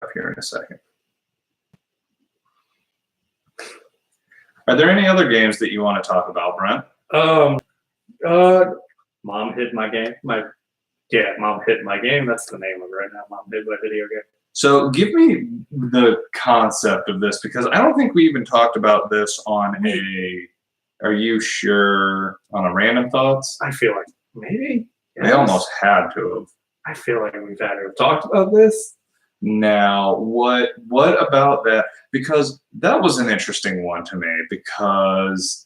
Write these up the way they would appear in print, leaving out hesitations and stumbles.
up here in a second. Are there any other games that you want to talk about, Brent? Mom hid my game. Mom hid my game. That's the name of it right now. Mom hid my video game. So give me the concept of this, because I don't think we even talked about this on a, are you sure, on a Random Thoughts? I feel like maybe. Yes. They almost had to have. I feel like we've had to have talked about this. Now, what about that? Because that was an interesting one to me, because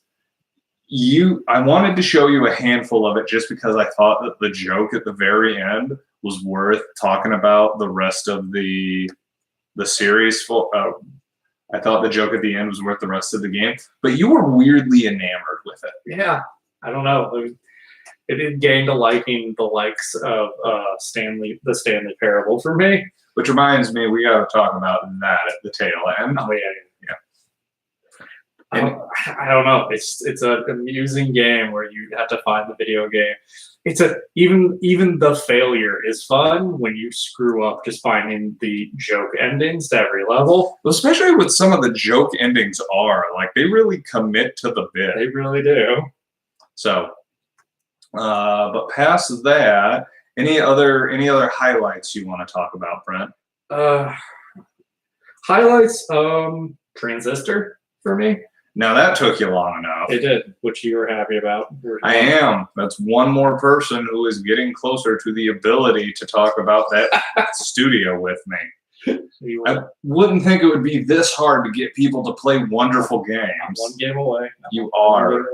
I wanted to show you a handful of it just because I thought that the joke at the very end was worth talking about the rest of the series. I thought the joke at the end was worth the rest of the game, but you were weirdly enamored with it. Yeah, I don't know. It gained a liking the likes of the Stanley Parable for me. Which reminds me, we got to talk about that at the tail end. Oh yeah. I don't know. It's an amusing game where you have to find the video game. Even the failure is fun when you screw up just finding the joke endings to every level. Especially with some of the joke endings they really commit to the bit. They really do. So, but past that, any other highlights you want to talk about, Brent? Highlights, Transistor for me. Now that took you long enough. It did, which you were happy about. I am. That's one more person who is getting closer to the ability to talk about that studio with me. I wouldn't think it would be this hard to get people to play wonderful games. I'm one game away. You are.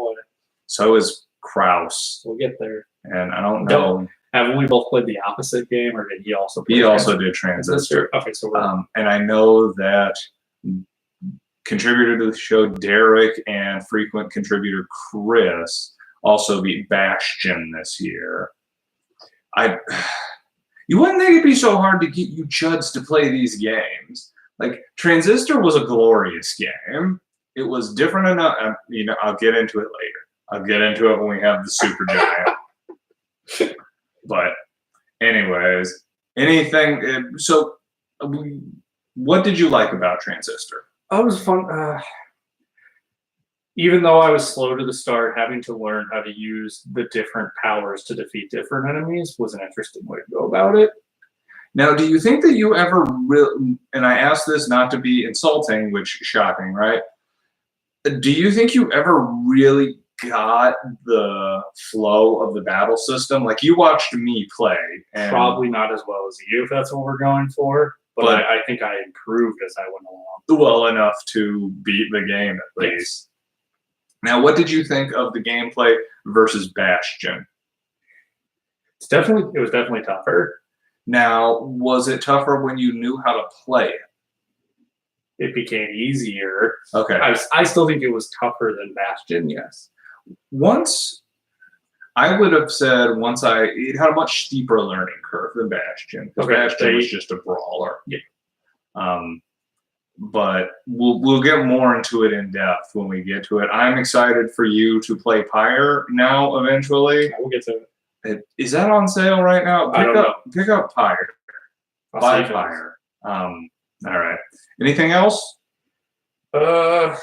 So is Kraus. We'll get there. And I don't know. Haven't we both played the opposite game, or did he also play? He also did Transistor. Okay, so and I know that contributor to the show Derek and frequent contributor Chris also beat Bastion this year. You wouldn't think it'd be so hard to get you chuds to play these games. Like, Transistor was a glorious game. It was different enough. I'll get into it later. I'll get into it when we have the Super Giant. But anyways, what did you like about Transistor? It was fun. Even though I was slow to the start, having to learn how to use the different powers to defeat different enemies was an interesting way to go about it. Now, do you think that you ever and I ask this not to be insulting, which is shocking, right? Do you think you ever really got the flow of the battle system? Like, you watched me play. And probably not as well as you, if that's what we're going for. But I think I improved as I went along. Well enough to beat the game, at least. Now, what did you think of the gameplay versus Bastion? It was definitely tougher. Now, was it tougher when you knew how to play it? It became easier. Okay. I still think it was tougher than Bastion, yes. I would have said it had a much steeper learning curve than Bastion. Because Bastion was just a brawler. Yeah. But we'll get more into it in depth when we get to it. I'm excited for you to play Pyre now eventually. We'll get to it. Is that on sale right now? Pick up Pyre. Buy Pyre. All right. Anything else? I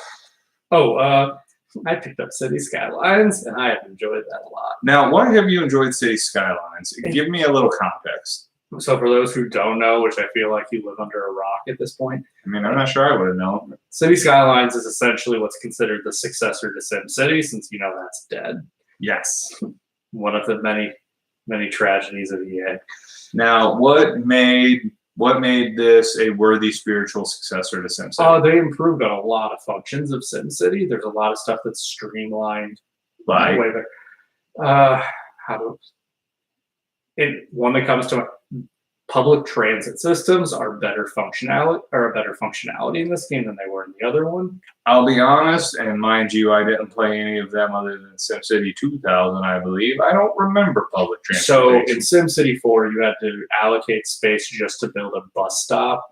picked up City Skylines, and I have enjoyed that a lot. Now, why have you enjoyed City Skylines? Give me a little context. So for those who don't know, which I feel like you live under a rock at this point. I mean, I'm not sure I would have known. City Skylines is essentially what's considered the successor to SimCity, since that's dead. Yes. One of the many, many tragedies of EA. Now, what made this a worthy spiritual successor to SimCity? They improved on a lot of functions of SimCity. There's a lot of stuff that's streamlined. Like? One that comes to public transit systems are a better functionality in this game than they were in the other one. I'll be honest, and mind you, I didn't play any of them other than SimCity 2000, I believe. I don't remember public transportation. So in SimCity 4, you had to allocate space just to build a bus stop.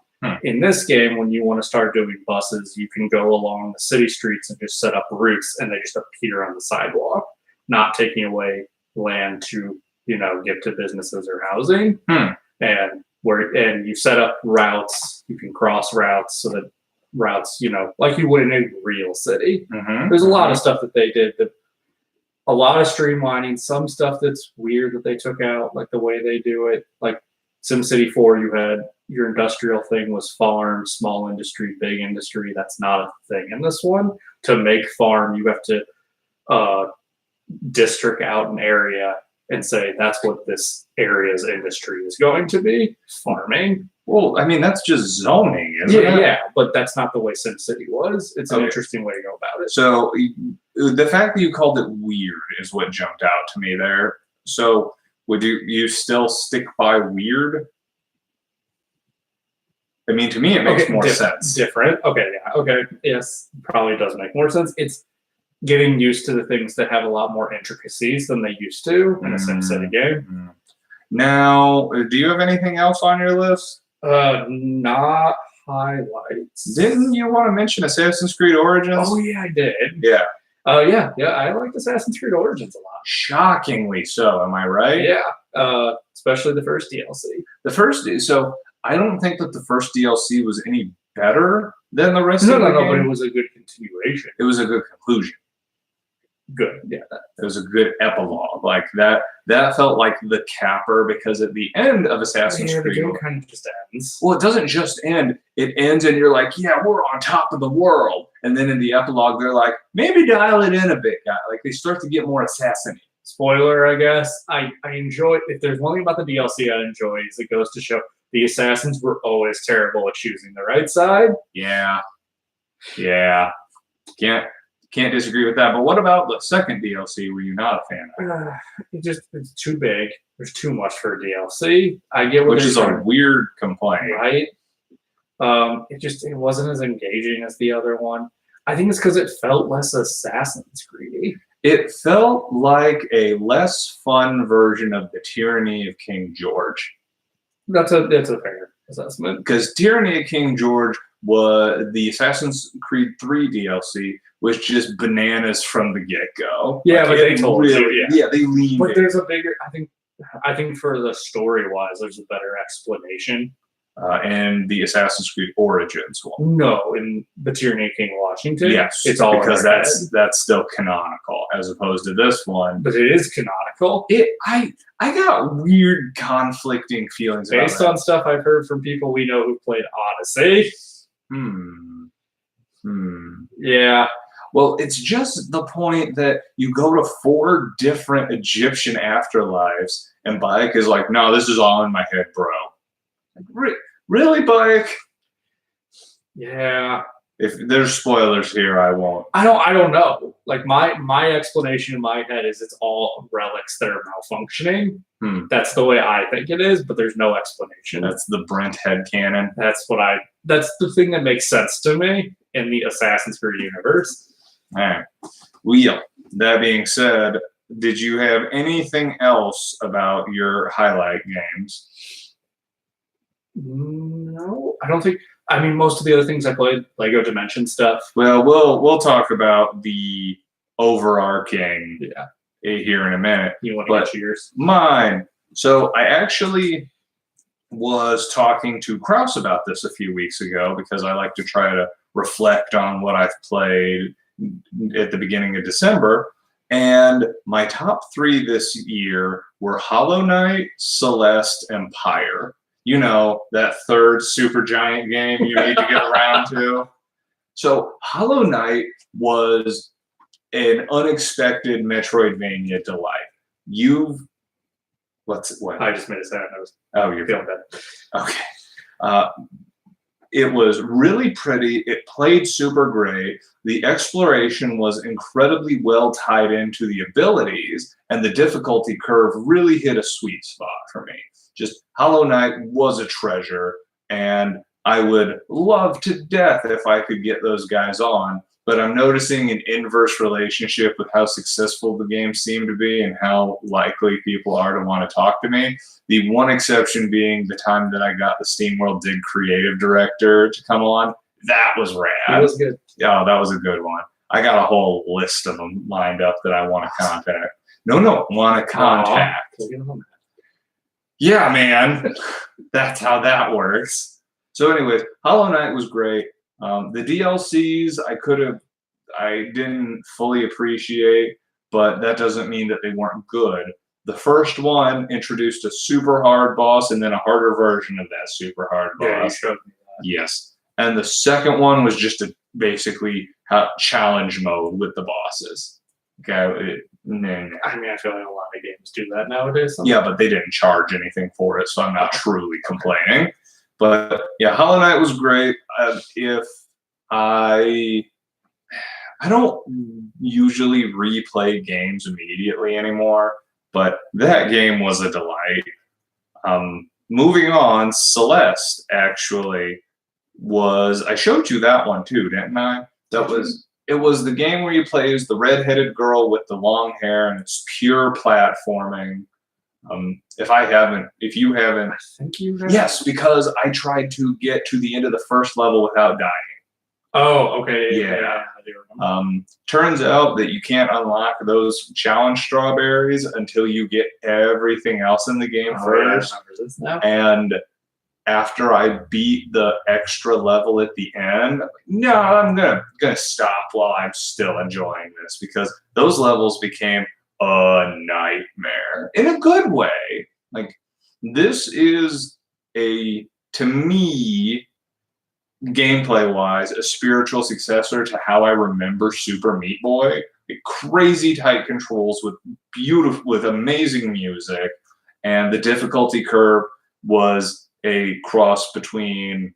In this game, when you want to start doing buses, you can go along the city streets and just set up routes, and they just appear on the sidewalk, not taking away land to, give to businesses or housing. And and you set up routes. You can cross routes so that routes, like you would in a real city. Mhm. There's a lot of stuff that they did. A lot of streamlining. Some stuff that's weird that they took out, like the way they do it. Like SimCity 4, you had your industrial thing was farm, small industry, big industry. That's not a thing in this one. To make farm, you have to district out an area and say that's what this area's industry is going to be, farming. Well, I mean, that's just zoning, isn't it? Yeah, but that's not the way SimCity was. It's an Okay. interesting way to go about it. So the fact that you called it weird is what jumped out to me there. So would you still stick by weird? I mean, to me, it makes more sense. Different. Okay, yeah. Okay. Yes, probably does make more sense. It's getting used to the things that have a lot more intricacies than they used to in a SimCity game. Mm. Now, do you have anything else on your list? Not highlights. Didn't you want to mention Assassin's Creed Origins? Oh yeah, I did. Yeah. Yeah. I liked Assassin's Creed Origins a lot. Shockingly so, am I right? Yeah. Especially the first DLC. The first, so I don't think that the first DLC was any better than the rest No, of the but game. it was a good continuation. It was a good conclusion. Good. Yeah. It was a good epilogue. Like that felt like the capper, because at the end of Assassin's The Creed, game kind of just ends. well, it doesn't just end. It ends and you're like, yeah, we're on top of the world. And then in the epilogue, they're like, maybe dial it in a bit, guy. Like they start to get more assassinated. Spoiler, I guess. I enjoy. If there's one thing about the DLC I enjoy, is it goes to show the assassins were always terrible at choosing the right side. Yeah. Can't disagree with that. But what about the second DLC? Were you not a fan of? It's too big. There's too much for a DLC. I get what Which they're is a trying- weird complaint. right. It wasn't as engaging as the other one. I think it's because it felt less Assassin's Creed. It felt like a less fun version of the Tyranny of King George. That's a fair assessment. Because Tyranny of King George was the Assassin's Creed 3 DLC was just bananas from the get-go. Yeah, but they told you, really, yeah. they leaned But in. there's a bigger. I think for the story wise, there's a better explanation. And the Assassin's Creed Origins one. No, in the Tyranny of King Washington, Yes, it's all because in their head. that's still canonical as opposed to this one. But it is canonical. I got weird conflicting feelings about Based that. on stuff I've heard from people we know who played Odyssey. Yeah. Well, it's just the point that you go to 4 different Egyptian afterlives, and Bayek is like, no, this is all in my head, bro. Like, really, Bayek? Yeah. If there's spoilers here, I won't. I don't know. Like my explanation in my head is it's all relics that are malfunctioning. That's the way I think it is, but there's no explanation. That's the Brent headcanon. That's the thing that makes sense to me in the Assassin's Creed universe. All right. Well, that being said, did you have anything else about your highlight games? No, I don't think. I mean, most of the other things I played, Lego Dimension stuff. Well, we'll talk about the overarching here in a minute. You want to But- get yours? Mine. So I actually was talking to Kraus about this a few weeks ago because I like to try to reflect on what I've played at the beginning of December. And my top 3 this year were Hollow Knight, Celeste, and Pyre. You know, that third super giant game you need to get around to. So Hollow Knight was an unexpected Metroidvania delight. What? I just made a sound. I was Oh, you're feeling bad. okay. It was really pretty. It played super great. The exploration was incredibly well tied into the abilities, and the difficulty curve really hit a sweet spot for me. Just Hollow Knight was a treasure, and I would love to death if I could get those guys on. But I'm noticing an inverse relationship with how successful the game seemed to be and how likely people are to want to talk to me. The one exception being the time that I got the SteamWorld Dig creative director to come on. That was rad. It was good. Yeah, that was a good one. I got a whole list of them lined up that I want to contact. No, want to contact. We'll get on Yeah, man. That's how that works. So, anyways, Hollow Knight was great. The DLCs I didn't fully appreciate, but that doesn't mean that they weren't good. The first one introduced a super hard boss and then a harder version of that super hard Yeah, you boss. showed me that. Yes. And the second one was just basically challenge mode with the bosses. Okay. Nah. I mean, I feel like a lot of games do that nowadays. Yeah, but they didn't charge anything for it, so I'm not truly complaining. But yeah, Hollow Knight was great. If I don't usually replay games immediately anymore, but that game was a delight. Moving on, Celeste actually was. I showed you that one too, didn't I? It was the game where you play as the redheaded girl with the long hair, and it's pure platforming. If you haven't, I think you have. yes, because I tried to get to the end of the first level without dying. Oh, okay. Yeah. I do remember. Turns out that you can't unlock those challenge strawberries until you get everything else in the game first. I remember this now. And after I beat the extra level at the end, I'm like, no, I'm gonna stop while I'm still enjoying this, because those levels became a nightmare in a good way. Like, this is to me, gameplay wise, a spiritual successor to how I remember Super Meat Boy. Crazy tight controls with amazing music, and the difficulty curve was a cross between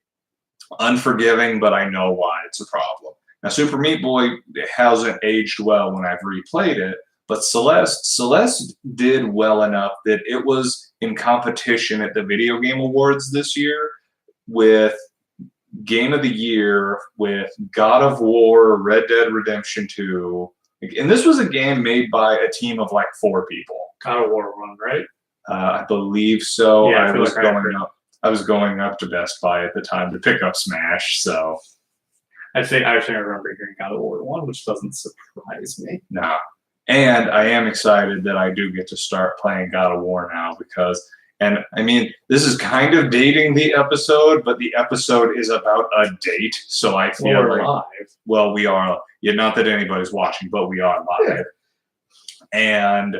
unforgiving, but I know why it's a problem. Now, Super Meat Boy hasn't aged well when I've replayed it, but Celeste did well enough that it was in competition at the Video Game Awards this year with Game of the Year, with God of War, Red Dead Redemption 2. And this was a game made by a team of like 4 people. God of War 1, right? I believe so. Yeah, I was going up to Best Buy at the time to pick up Smash, so I actually remember hearing God of War 1, which doesn't surprise me. no. And I am excited that I do get to start playing God of War now, because, and I mean, this is kind of dating the episode, but the episode is about a date, so I feel We're like, live. well, we are, yeah, not that anybody's watching, but we are live. Yeah. And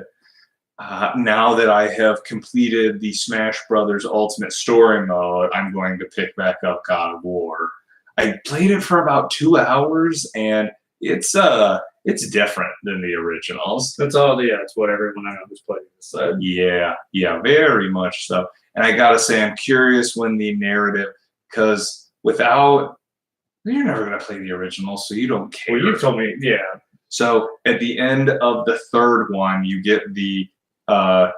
now that I have completed the Smash Brothers Ultimate Story Mode, I'm going to pick back up God of War. I played it for about 2 hours, and it's different than the originals. That's all. Yeah, it's what everyone I know who's playing this said. Yeah, very much so. And I gotta say, I'm curious when the narrative, because you're never gonna play the originals, so you don't care. Well, you told me, yeah. So at the end of the third one, you get the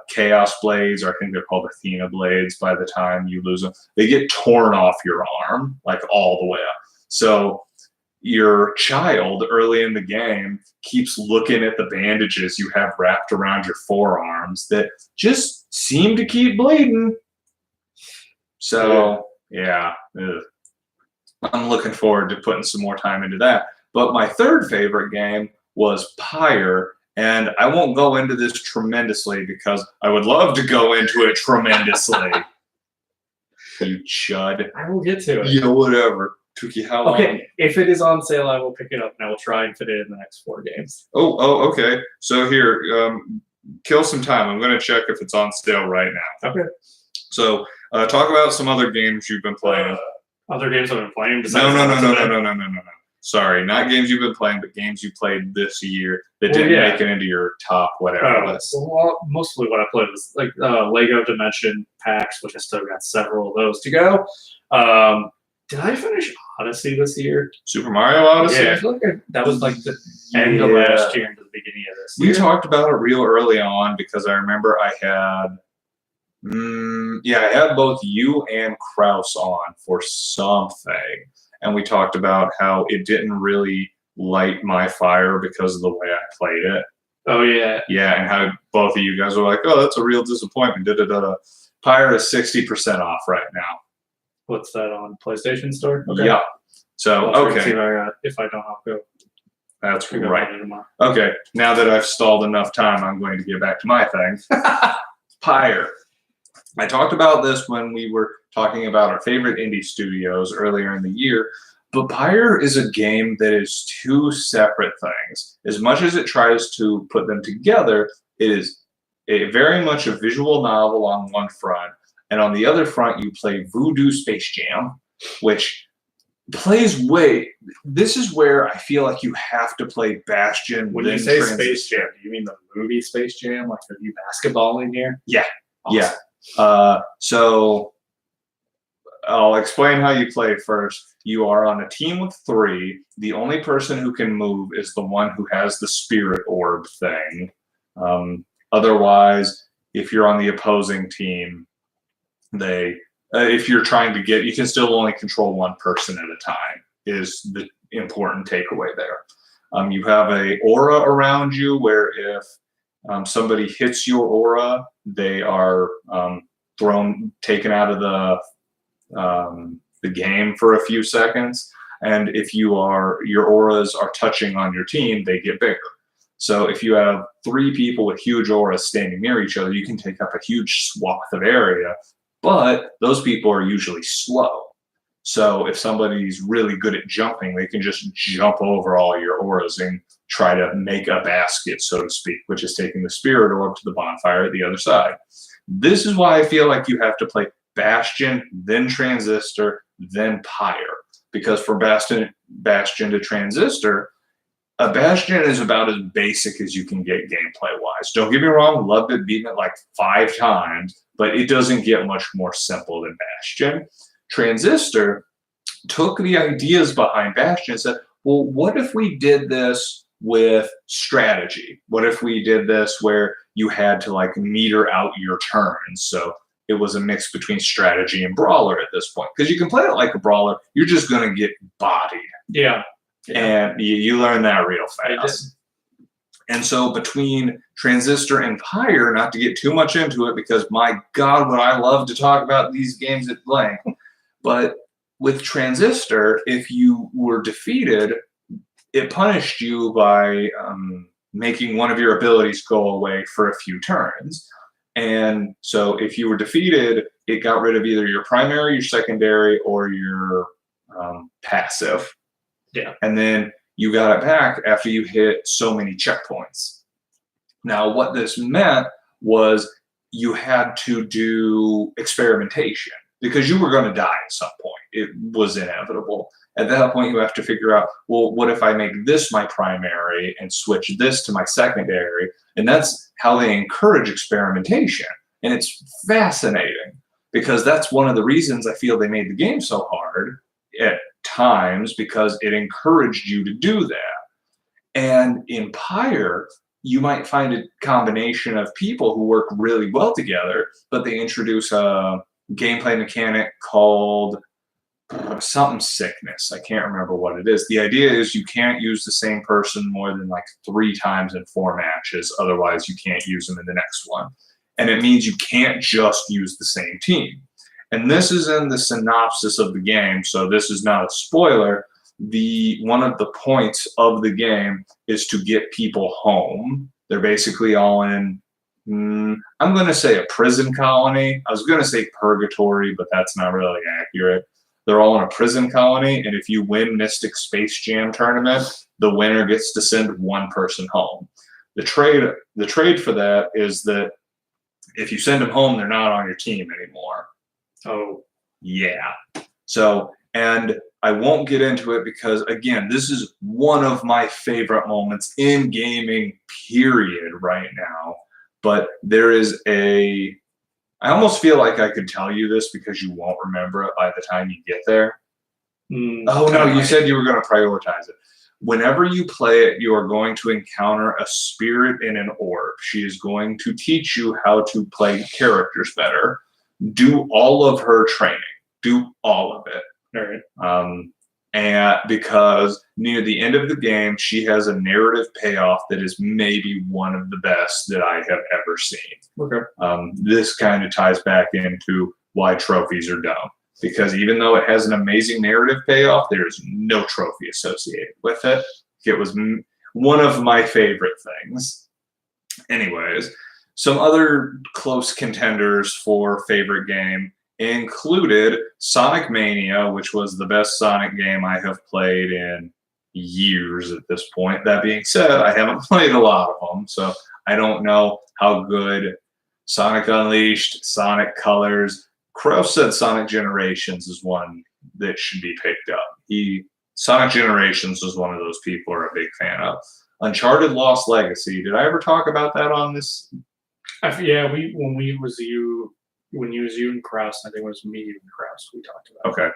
Chaos Blades, or I think they're called Athena Blades by the time you lose them. They get torn off your arm, like all the way up. So your child early in the game keeps looking at the bandages you have wrapped around your forearms that just seem to keep bleeding. So, yeah. I'm looking forward to putting some more time into that. But my third favorite game was Pyre, and I won't go into this tremendously because I would love to go into it tremendously. You chud. I will get to it. Yeah, whatever. Took you how long? Okay, if it is on sale, I will pick it up and I will try and fit it in the next 4 games. Oh, okay. So here, kill some time. I'm going to check if it's on sale right now. Okay. So talk about some other games you've been playing. Other games I've been playing? No. Sorry, not games you've been playing, but games you played this year that didn't make it into your top whatever list. Well, mostly what I played was like Lego Dimension packs, which I still got several of those to go. Did I finish Odyssey this year? Super Mario Odyssey? Yeah, I feel like that was like the end of last year into the beginning of this year. We talked about it real early on because I remember I had both you and Kraus on for something. And we talked about how it didn't really light my fire because of the way I played it. Oh, yeah. Yeah, and how both of you guys were like, oh, that's a real disappointment. Pyre is 60% off right now. What's that on PlayStation Store? Okay. Yeah. So, okay. If I don't, I'll go. That's right. Okay, now that I've stalled enough time, I'm going to get back to my thing. Pyre. I talked about this when we were talking about our favorite indie studios earlier in the year, but Pyre is a game that is two separate things. As much as it tries to put them together, it is very much a visual novel on one front, and on the other front, you play Voodoo Space Jam, which plays way. This is where I feel like you have to play Bastion. When you say Space Jam, do you mean the movie Space Jam, like the new basketball in here? Yeah, Awesome. yeah. So I'll explain how you play first. You are on a team with 3. The only person who can move is the one who has the spirit orb thing. Otherwise, if you're on the opposing team, if you're trying to get, you can still only control one person at a time, is the important takeaway there. You have a aura around you where if somebody hits your aura, they are taken out of the game for a few seconds. And if your auras are touching on your team, they get bigger. So if you have 3 people with huge auras standing near each other, you can take up a huge swath of area, but those people are usually slow. So if somebody's really good at jumping, they can just jump over all your auras and try to make a basket, so to speak, which is taking the spirit orb to the bonfire at the other side. This is why I feel like you have to play Bastion, then Transistor, then Pyre. Because for Bastion to Transistor, a Bastion is about as basic as you can get gameplay-wise. Don't get me wrong, loved it, beaten it like 5 times, but it doesn't get much more simple than Bastion. Transistor took the ideas behind Bastion and said, well, what if we did this with strategy? What if we did this where you had to like meter out your turns? So it was a mix between strategy and brawler at this point. Because you can play it like a brawler, you're just going to get bodied. Yeah. And you learn that real fast. And so between Transistor and Pyre, not to get too much into it, because my God, would I love to talk about these games at length. But with Transistor, if you were defeated, it punished you by making one of your abilities go away for a few turns. And so if you were defeated, it got rid of either your primary, your secondary, or your passive. Yeah. And then you got it back after you hit so many checkpoints. Now, what this meant was you had to do experimentation because you were going to die at some point. It was inevitable. At that point, you have to figure out, well, what if I make this my primary and switch this to my secondary? And that's how they encourage experimentation. And it's fascinating because that's one of the reasons I feel they made the game so hard at times, because it encouraged you to do that. And in Pyre, you might find a combination of people who work really well together, but they introduce a gameplay mechanic called something sickness. I can't remember what it is. The idea is you can't use the same person more than like 3 times in 4 matches. Otherwise, you can't use them in the next one. And it means you can't just use the same team. And this is in the synopsis of the game, so this is not a spoiler. One of the points of the game is to get people home. They're basically all in, I'm going to say a prison colony. I was going to say purgatory, but that's not really accurate. They're all in a prison colony, and if you win Mystic Space Jam tournament, the winner gets to send one person home. The trade for that is that if you send them home, they're not on your team anymore. Oh, yeah. So, and I won't get into it because, again, this is one of my favorite moments in gaming, period, right now. But there is I almost feel like I could tell you this because you won't remember it by the time you get there. Oh, no, you said you were going to prioritize it. Whenever you play it, you are going to encounter a spirit in an orb. She is going to teach you how to play characters better. Do all of her training. Do all of it. All right. And because near the end of the game, she has a narrative payoff that is maybe one of the best that I have ever seen. Okay. This kind of ties back into why trophies are dumb. Because even though it has an amazing narrative payoff, there's no trophy associated with it. It was one of my favorite things. Anyways, Some other close contenders for favorite game included Sonic Mania, which was the best Sonic game I have played in years at this point. That being said, I haven't played a lot of them, so I don't know how good Sonic Unleashed, Sonic Colors. Kraus said Sonic Generations is one that should be picked up. Sonic Generations was one of those people are a big fan of. Uncharted Lost Legacy. Did I ever talk about that on this? Yeah, when you was you and Kraus, I think it was me and Kraus we talked about. Okay.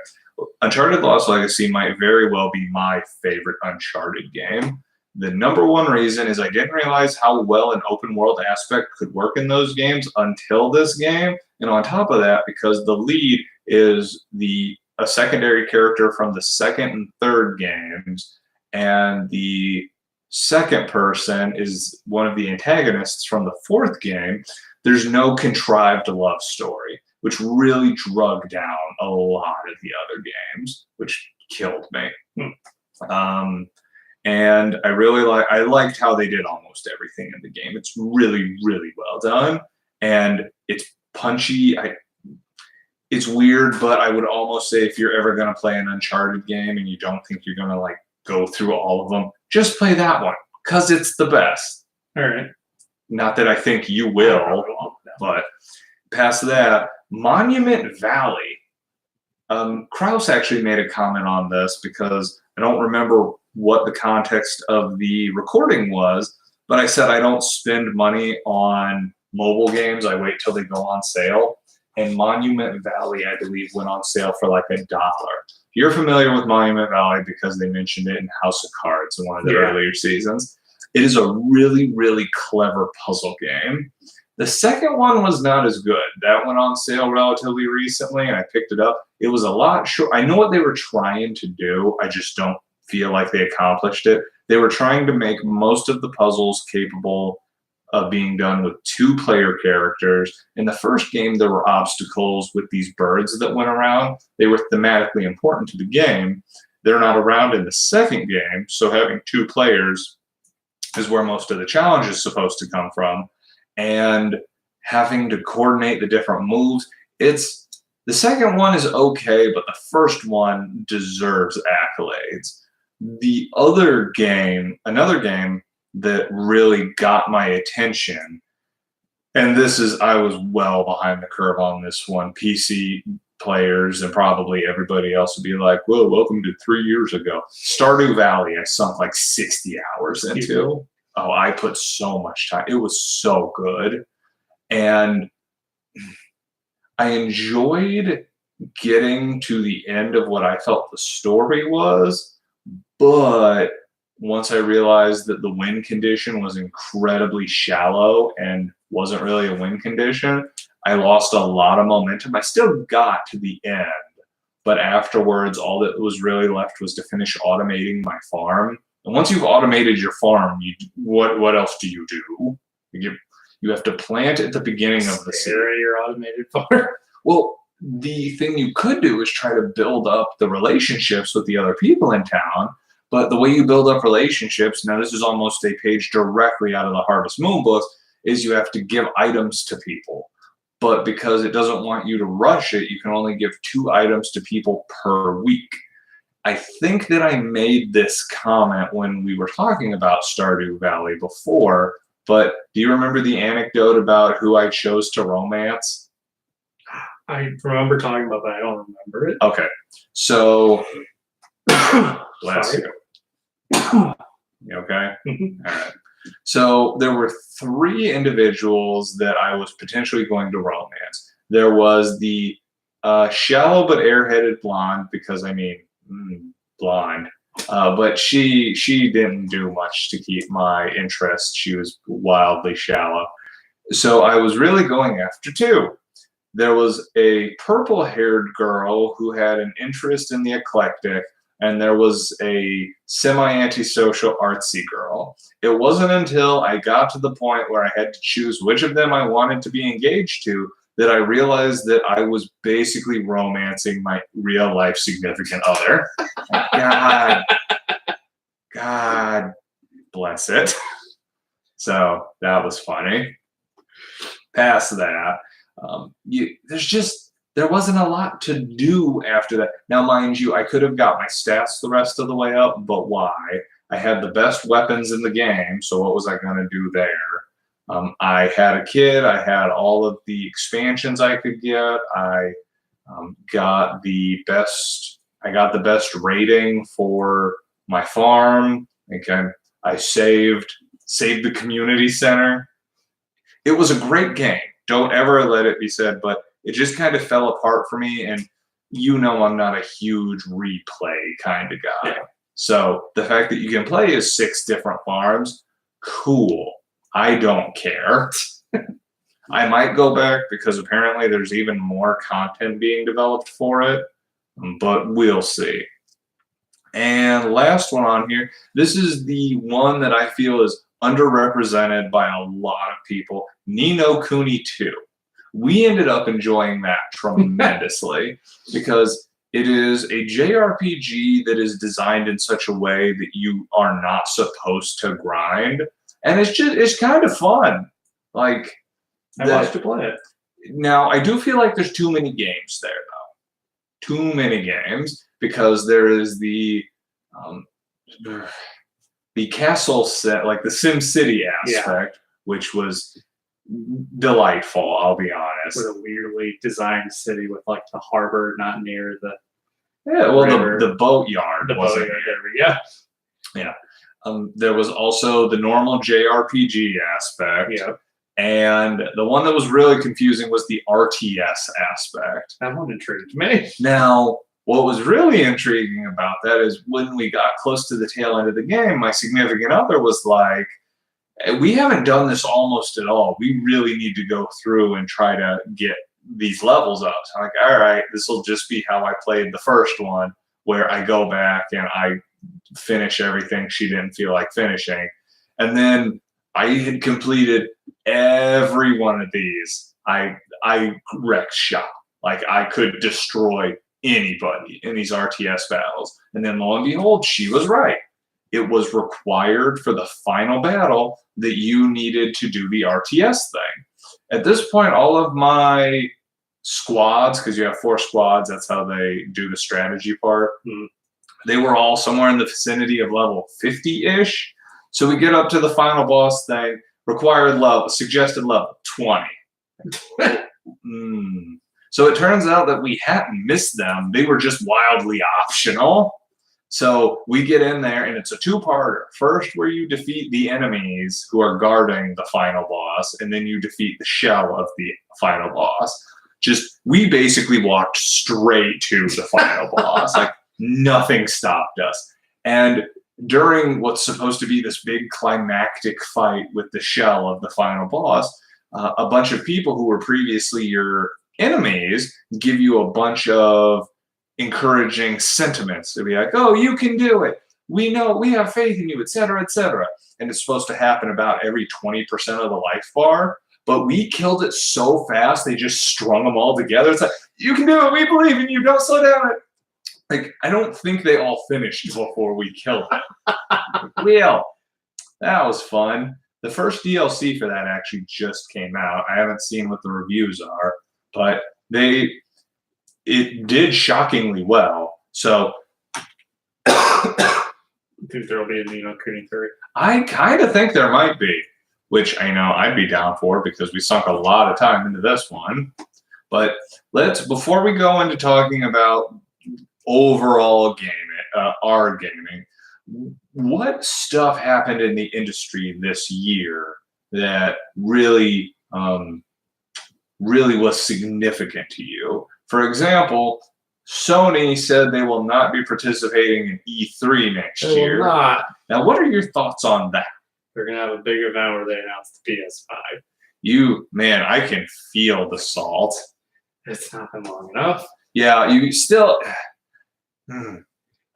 Uncharted Lost Legacy might very well be my favorite Uncharted game. The number one reason is I didn't realize how well an open world aspect could work in those games until this game. And on top of that, because the lead is a secondary character from the second and third games, and the second person is one of the antagonists from the fourth game, there's no contrived love story, which really drug down a lot of the other games, which killed me. And I liked how they did almost everything in the game. It's really, really well done. And it's punchy. It's weird, but I would almost say if you're ever going to play an Uncharted game and you don't think you're going to like go through all of them, just play that one because it's the best. All right. Not that I think you will, but past that, Monument Valley. Kraus actually made a comment on this because I don't remember what the context of the recording was, but I said I don't spend money on mobile games. I wait till they go on sale. And Monument Valley, I believe, went on sale for like $1. You're familiar with Monument Valley because they mentioned it in House of Cards in one of the earlier seasons. It is a really, really clever puzzle game. The second one was not as good. That went on sale relatively recently, and I picked it up. It was a lot short. I know what they were trying to do. I just don't feel like they accomplished it. They were trying to make most of the puzzles capable of being done with 2-player characters. In the first game, there were obstacles with these birds that went around. They were thematically important to the game. They're not around in the second game, so having 2 players is where most of the challenge is supposed to come from. And having to coordinate the different moves. The second one is okay, but the first one deserves accolades. The other game, another game that really got my attention, and I was well behind the curve on this one. PC players and probably everybody else would be like, whoa, welcome to 3 years ago. Stardew Valley, I sunk like 60 hours into. Oh, I put so much time. It was so good. And I enjoyed getting to the end of what I felt the story was, but once I realized that the win condition was incredibly shallow and wasn't really a win condition, I lost a lot of momentum. I still got to the end, but afterwards, all that was really left was to finish automating my farm. And once you've automated your farm, what else do you do? You have to plant at the beginning of the series. Your automated farm. Well, the thing you could do is try to build up the relationships with the other people in town. But the way you build up relationships, now this is almost a page directly out of the Harvest Moon books, is you have to give items to people. But because it doesn't want you to rush it, you can only give 2 items to people per week. I think that I made this comment when we were talking about Stardew Valley before, but do you remember the anecdote about who I chose to romance? I remember talking about that. I don't remember it. Okay. So, bless you. You okay? Mm-hmm. All right. So there were 3 individuals that I was potentially going to romance. There was the shallow but airheaded blonde, because I mean, blonde. But she didn't do much to keep my interest. She was wildly shallow. So I was really going after 2. There was a purple-haired girl who had an interest in the eclectic, and there was a semi-antisocial artsy girl. It wasn't until I got to the point where I had to choose which of them I wanted to be engaged to that I realized that I was basically romancing my real-life significant other. God bless it. So that was funny. Past that, there wasn't a lot to do after that. Now, mind you, I could have got my stats the rest of the way up, but why? I had the best weapons in the game, so what was I going to do there? I had a kid. I had all of the expansions I could get. I got the best. I got the best rating for my farm. Again, I saved the community center. It was a great game. Don't ever let it be said, but it just kind of fell apart for me. And I'm not a huge replay kind of guy. Yeah. So the fact that you can play as 6 different farms, cool. I don't care. I might go back because apparently there's even more content being developed for it, but we'll see. And last one on here, this is the one that I feel is underrepresented by a lot of people, Ni no Kuni 2. We ended up enjoying that tremendously because it is a JRPG that is designed in such a way that you are not supposed to grind. And it's kind of fun. Like, I watched to play it. Now, I do feel like there's too many games there, though. Too many games, because there is the castle set, like the Sim City aspect, which was delightful, I'll be honest. With a weirdly designed city with like the harbor not near the the boatyard. The boatyard, yeah. Yeah. There was also the normal JRPG aspect. Yeah. And the one that was really confusing was the RTS aspect. That one intrigued me. Now, what was really intriguing about that is when we got close to the tail end of the game, my significant other was like, we haven't done this almost at all. We really need to go through and try to get these levels up. So I'm like, all right, this will just be how I played the first one, where I go back and I finish everything she didn't feel like finishing. And then I had completed every one of these. I wrecked shop. Like, I could destroy anybody in these RTS battles. And then lo and behold, she was right. It was required for the final battle that you needed to do the RTS thing. At this point, all of my squads, because you have 4 squads, that's how they do the strategy part, they were all somewhere in the vicinity of level 50-ish. So we get up to the final boss thing, required level, suggested level 20. So it turns out that we hadn't missed them. They were just wildly optional. So we get in there, and it's a 2-parter. First, where you defeat the enemies who are guarding the final boss, and then you defeat the shell of the final boss. We basically walked straight to the final boss. Like, nothing stopped us. And during what's supposed to be this big climactic fight with the shell of the final boss, a bunch of people who were previously your enemies give you a bunch of encouraging sentiments to be like, oh, you can do it. We know, we have faith in you, etc., etc. And it's supposed to happen about every 20% of the life bar. But we killed it so fast, they just strung them all together. It's like, you can do it. We believe in you. Don't slow down. Like, I don't think they all finished before we killed it. Well, that was fun. The first DLC for that actually just came out. I haven't seen what the reviews are, but it did shockingly well. So think there will be a Ni no Kuni 3. I kind of think there might be, which I know I'd be down for because we sunk a lot of time into this one. But before we go into talking about overall gaming, our gaming, what stuff happened in the industry this year that really was significant to you? For example, Sony said they will not be participating in E3 next year. Will not. Now, what are your thoughts on that? They're going to have a big event where they announce the PS5. Man, I can feel the salt. It's not been long enough. Yeah, you still...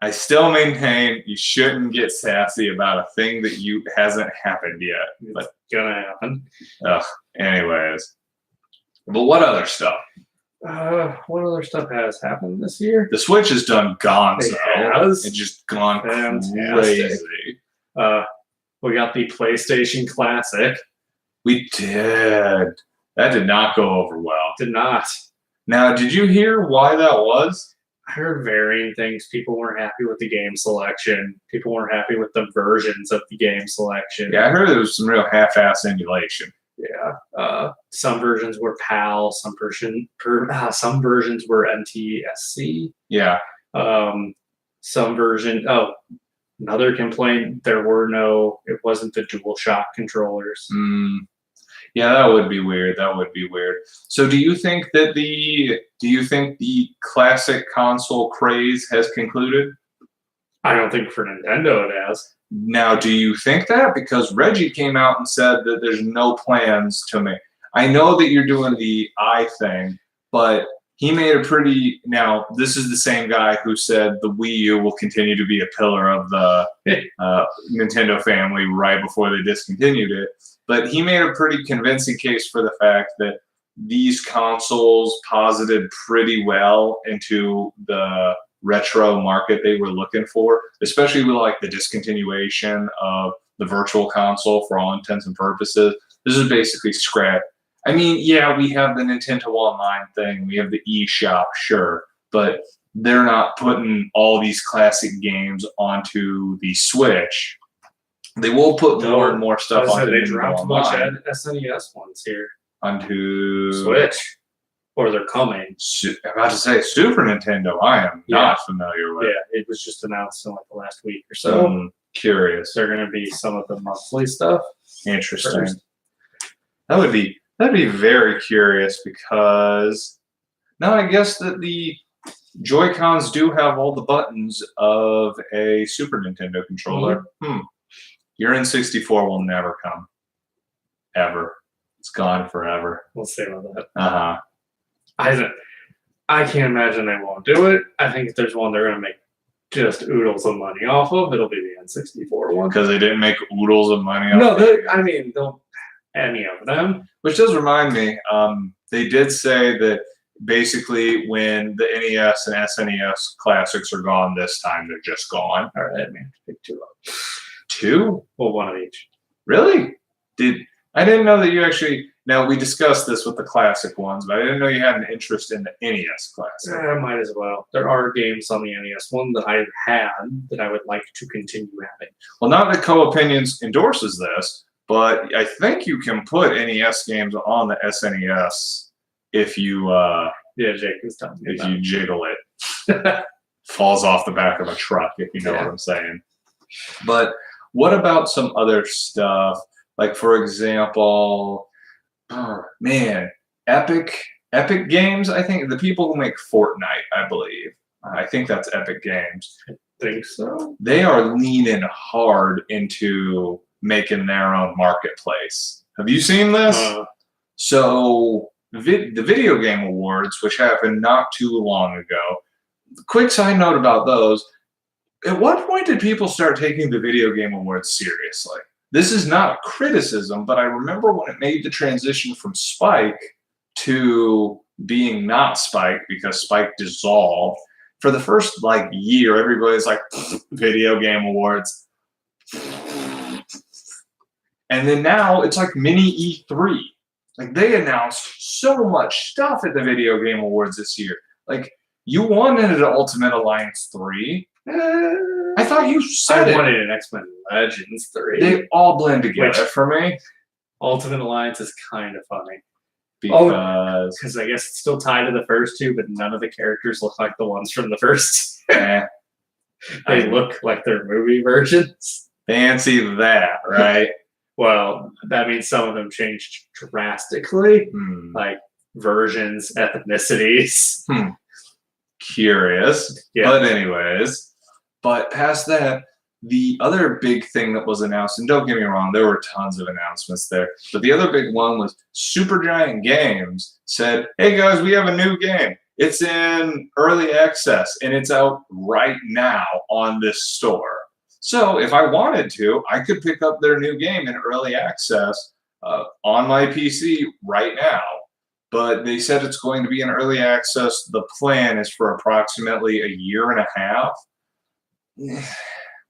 I still maintain you shouldn't get sassy about a thing that hasn't happened yet. But It's going to happen. Anyways. But what other stuff? What other stuff has happened this year? The Switch has done gonzo. It has. It's just gone Fantastic. crazy. We got the PlayStation Classic. We did. That did not go over well. Did not. Now, did you hear why that was? I heard varying things. People weren't happy with the game selection. People weren't happy with the versions of the game selection. Yeah, I heard there was some real half-ass emulation. Yeah. Some versions were PAL. Some versions were NTSC. Yeah. Some version. Oh, another complaint. It wasn't the DualShock controllers. Yeah, that would be weird. That would be weird. So, do you think the classic console craze has concluded? I don't think for Nintendo it has. Now, do you think that? Because Reggie came out and said that there's no plans to make. I know that you're doing the thing, but he made a pretty. Now, this is the same guy who said the Wii U will continue to be a pillar of the Nintendo family right before they discontinued it. But he made a pretty convincing case for the fact that these consoles posited pretty well into the retro market they were looking for, especially with like the discontinuation of the virtual console for all intents and purposes. This is basically scrap. I mean, yeah, we have the Nintendo Online thing, we have the eShop, sure, but they're not putting all these classic games onto the Switch. They will put more and more stuff onto they Nintendo dropped a bunch Online. of SNES ones here. Onto Switch. Or they're coming. I'm about to say Super Nintendo. I am not familiar with. Yeah, it was just announced in like the last week or so. I'm curious. They're going to be some of the monthly stuff. Interesting. First. That'd be very curious because now I guess that the Joy-Cons do have all the buttons of a Super Nintendo controller. Your N64 will never come. Ever. It's gone forever. We'll see about that. I can't imagine they won't do it. I think if there's one they're going to make just oodles of money off of, it'll be the N64 one. Because they didn't make oodles of money off No, of it. I mean, don't any of them. Which does remind me, they did say that basically when the NES and SNES classics are gone this time, they're just gone. All right, man, pick two up. Two? Well, one of each. Really? I didn't know that you actually. Now we discussed this with the classic ones, but I didn't know you had an interest in the NES classic. I might as well. There are games on the NES one that I've had that I would like to continue having. Well, not that Co-Opinions endorses this, but I think you can put NES games on the SNES if you Jake is telling me if you jiggle it. Falls off the back of a truck, if you know what I'm saying. But what about some other stuff? Like, for example, Epic Games, I think the people who make Fortnite, I believe. I think that's Epic Games. I think so. They are leaning hard into making their own marketplace. Have you seen this? So the Video Game Awards, which happened not too long ago, quick side note about those. At what point did people start taking the Video Game Awards seriously? This is not a criticism, but I remember when it made the transition from Spike to being not Spike because Spike dissolved. For the first year, everybody's like, Video Game Awards. And then now it's like mini E3. Like, they announced so much stuff at the Video Game Awards this year. Like, you wanted an Ultimate Alliance 3. I thought you said I it. wanted an X-Men Legends 3. They all blend together for me. Ultimate Alliance is kind of funny. Because I guess it's still tied to the first two, but none of the characters look like the ones from the first. They look like their movie versions. Fancy that, right? Well, that means some of them changed drastically, like versions, ethnicities. Curious. Yeah. But anyways, past that, the other big thing that was announced, and don't get me wrong, there were tons of announcements there, but the other big one was Supergiant Games said, hey guys, we have a new game. It's in early access, and it's out right now on this store. So if I wanted to, I could pick up their new game in early access on my PC right now. But they said it's going to be in early access. The plan is for approximately a year and a half.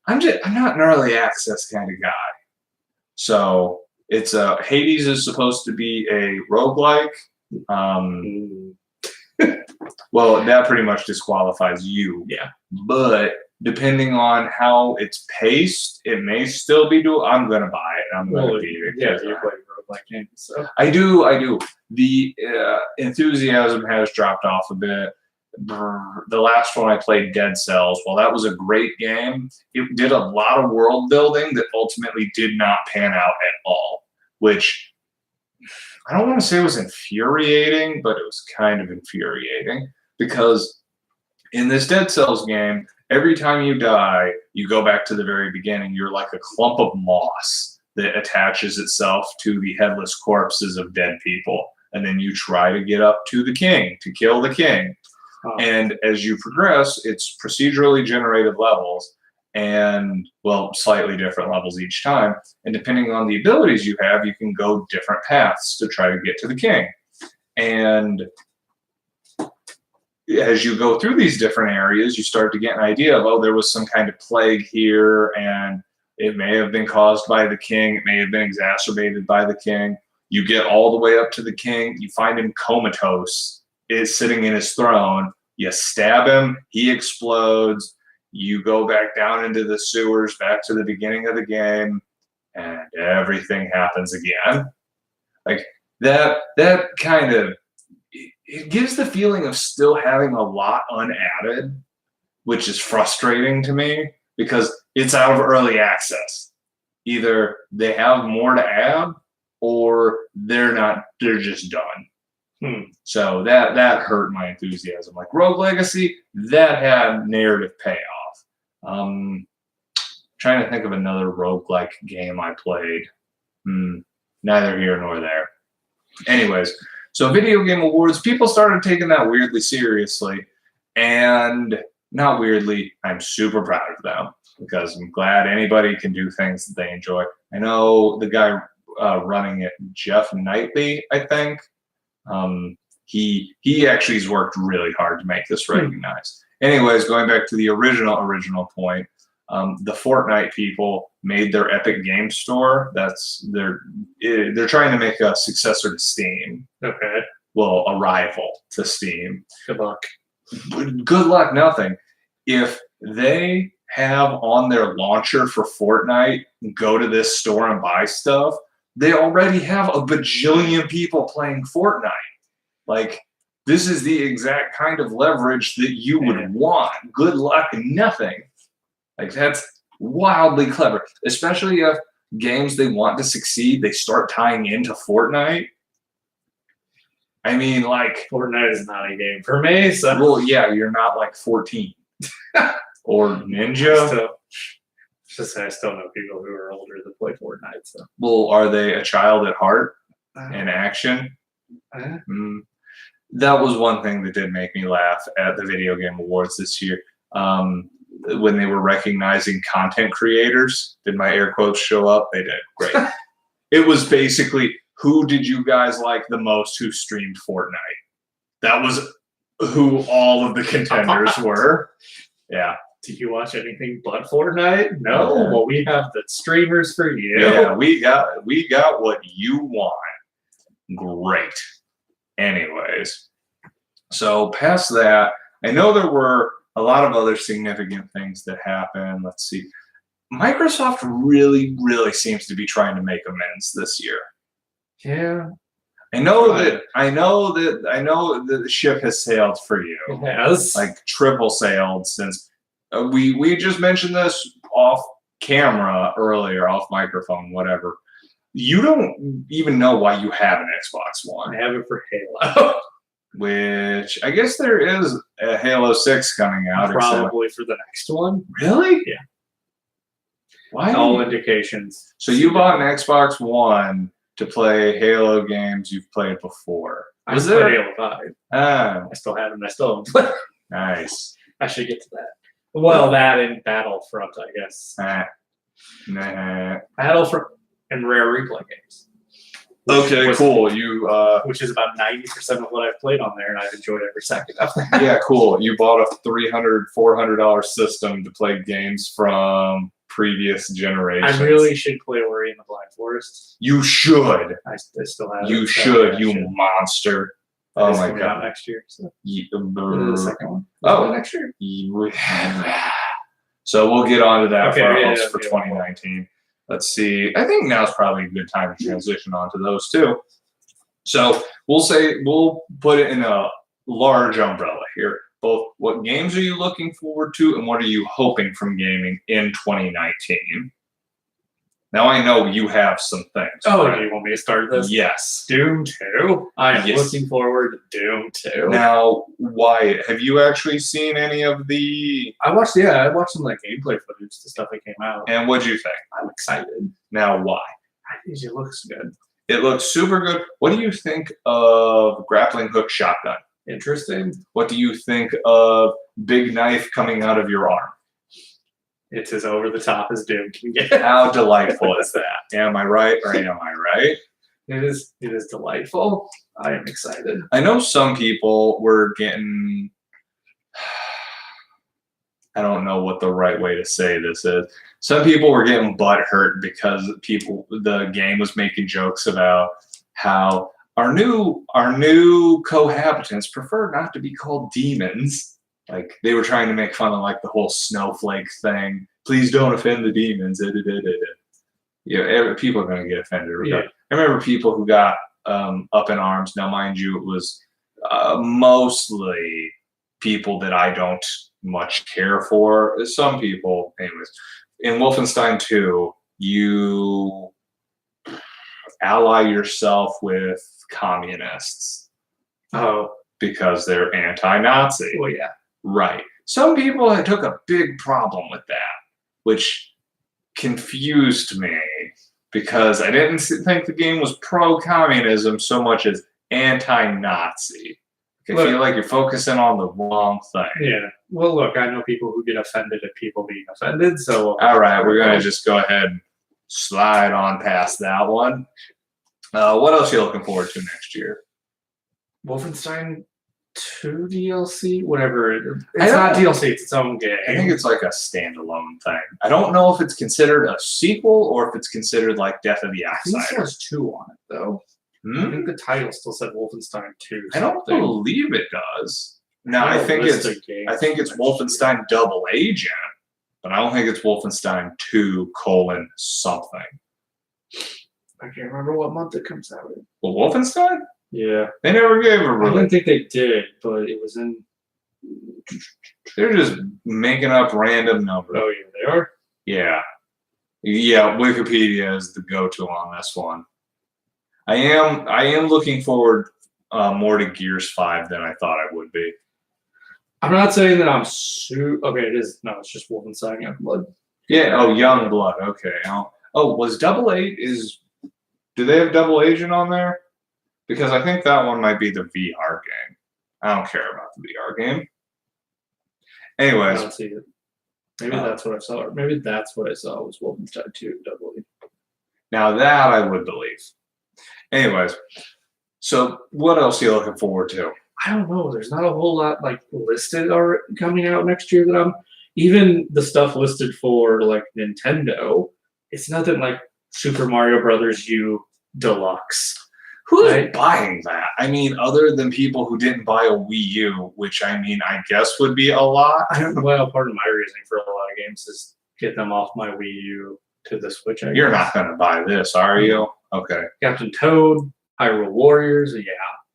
I'm not an early access kind of guy. So It's Hades is supposed to be a roguelike. Well, that pretty much disqualifies you. Yeah. But depending on how it's paced, it may still be doable. I'm gonna buy it. I'm gonna beat it. Yeah, you play roguelike games, so. I do. The enthusiasm has dropped off a bit. The last one I played, Dead Cells, while that was a great game, it did a lot of world building that ultimately did not pan out at all, which I don't want to say was infuriating, but it was kind of infuriating because in this Dead Cells game, every time you die, you go back to the very beginning. You're like a clump of moss that attaches itself to the headless corpses of dead people. And then you try to get up to the king, to kill the king. And as you progress, it's procedurally generated levels and, well, slightly different levels each time. And depending on the abilities you have, you can go different paths to try to get to the king. And as you go through these different areas, you start to get an idea of, oh, there was some kind of plague here, and it may have been caused by the king. It may have been exacerbated by the king. You get all the way up to the king. You find him comatose, is sitting in his throne. You stab him. He explodes. You go back down into the sewers, back to the beginning of the game, and everything happens again. Like that kind of, it gives the feeling of still having a lot unadded, which is frustrating to me because it's out of early access. Either they have more to add or they're just done. So that hurt my enthusiasm. Like Rogue Legacy, that had narrative payoff. Trying to think of another roguelike game I played. Neither here nor there. Anyways, so Video Game Awards, people started taking that weirdly seriously. And not weirdly, I'm super proud of them because I'm glad anybody can do things that they enjoy. I know the guy running it, Jeff Knightley, I think. He actually has worked really hard to make this recognized. Anyways, going back to the original point, the Fortnite people made their Epic Game Store. They're trying to make a successor to Steam. Okay. Well, a rival to Steam. Good luck. Good luck, nothing. If they have on their launcher for Fortnite, go to this store and buy stuff, they already have a bajillion people playing Fortnite. Like, this is the exact kind of leverage that you would want. Good luck, nothing. Like, that's wildly clever. Especially if games they want to succeed, they start tying into Fortnite. I mean, like... Fortnite is not a game for me, so... Well, yeah, you're not like 14. Or Ninja. I still know people who are older that play Fortnite. So. Well, are they a child at heart in action? That was one thing that did make me laugh at the Video Game Awards this year. When they were recognizing content creators, did my air quotes show up? They did. Great. It was basically, who did you guys like the most who streamed Fortnite? That was who all of the contenders were. Yeah. Do you watch anything but Fortnite? No. Well, we have the streamers for you. Yeah, we got what you want. Great. Anyways, so past that, I know there were a lot of other significant things that happened. Let's see. Microsoft really, really seems to be trying to make amends this year. Yeah. I know that the ship has sailed for you. It has. Like triple sailed since we just mentioned this off camera earlier, off microphone, whatever. You don't even know why you have an Xbox One. I have it for Halo. Which I guess there is a Halo 6 coming out. Probably for the next one. Really? Yeah. Why? All indications. So you bought an Xbox One to play Halo games you've played before. I played Halo 5. Ah. I still haven't played. Nice. I should get to that. Well, that and Battlefront, I guess. Battlefront and Rare Replay games. Okay, cool. Which is about 90% of what I've played on there, and I've enjoyed every second of that. Yeah, cool. You bought a $300, $400 system to play games from previous generations. I really should play Ori in the Blind Forest. You should. I still have You it. So should. I You should. monster. It Oh is my coming out god. next year. So. Ye- The second one. Oh. Is it next year. So we'll get on to that Okay, for our yeah, hopes yeah, for yeah. 2019. Let's see. I think now's probably a good time to transition onto those too. So we'll put it in a large umbrella here. Both what games are you looking forward to and what are you hoping from gaming in 2019? Now I know you have some things. Oh, right? do you want me to start this? Yes. Doom 2. I am Yes. looking forward to Doom 2. Now, Wyatt, have you actually seen any of the? I watched some of that gameplay footage, the stuff that came out. And what'd you think? I'm excited. Now, why? I think it looks good. It looks super good. What do you think of grappling hook shotgun? Interesting. What do you think of big knife coming out of your arm? It's as over the top as Doom can get. How delightful is that? Am I right or am I right? It is delightful. I am excited. I know some people were getting. I don't know what the right way to say this is. Some people were getting butt hurt because the game was making jokes about how our new cohabitants prefer not to be called demons. Like they were trying to make fun of like the whole snowflake thing. Please don't offend the demons. Yeah, people are going to get offended. Yeah. I remember people who got up in arms. Now, mind you, it was mostly people that I don't much care for. Some people, anyways. In Wolfenstein 2, you ally yourself with communists Oh, because they're anti-Nazi. well, yeah. Right. Some people took a big problem with that, which confused me because I didn't think the game was pro-communism so much as anti-Nazi. I Look. feel like you're focusing on the wrong thing. Yeah. Well, look, I know people who get offended at people being offended, so. All right, we're going to just go ahead and slide on past that one. What else are you looking forward to next year? Wolfenstein 2 DLC? Whatever. It's I don't- not DLC, it's its own game. I think it's like a standalone thing. I don't know if it's considered a sequel or if it's considered like Death of the I think it Outsider. has 2 on it, though. I Hmm? think the title still said Wolfenstein 2. I don't something. believe it does. No, I don't think list it's of games I think it's next year. Wolfenstein Double Agent, but I don't think it's Wolfenstein 2 : something. I can't remember what month it comes out in. Well, Wolfenstein? Yeah. They never gave a I release. didn't think they did, but it was in. They're just making up random numbers. Oh, yeah, they are? Yeah. Yeah, Wikipedia is the go-to on this one. I am looking forward more to Gears 5 than I thought I would be. I'm not saying that I'm okay, it is. No, it's just Wolfenstein Youngblood. Yeah, oh, Youngblood, okay. Was Double Eight do they have Double Agent on there? Because I think that one might be the VR game. I don't care about the VR game. I Anyways, don't see it. Maybe Oh. that's what I saw. Or maybe that's what I saw was Wolfenstein 2 Double E. now that I would believe. Anyways, so what else are you looking forward to? I don't know. There's not a whole lot like listed or coming out next year that I'm. Even the stuff listed for like Nintendo, it's nothing like Super Mario Brothers U Deluxe. Who's Right. buying that? I mean, other than people who didn't buy a Wii U, which I mean, I guess would be a lot. I don't know. Well, part of my reasoning for a lot of games is get them off my Wii U to the Switch. I You're guess. not going to buy this, are you? Okay. Captain Toad, Hyrule Warriors, yeah,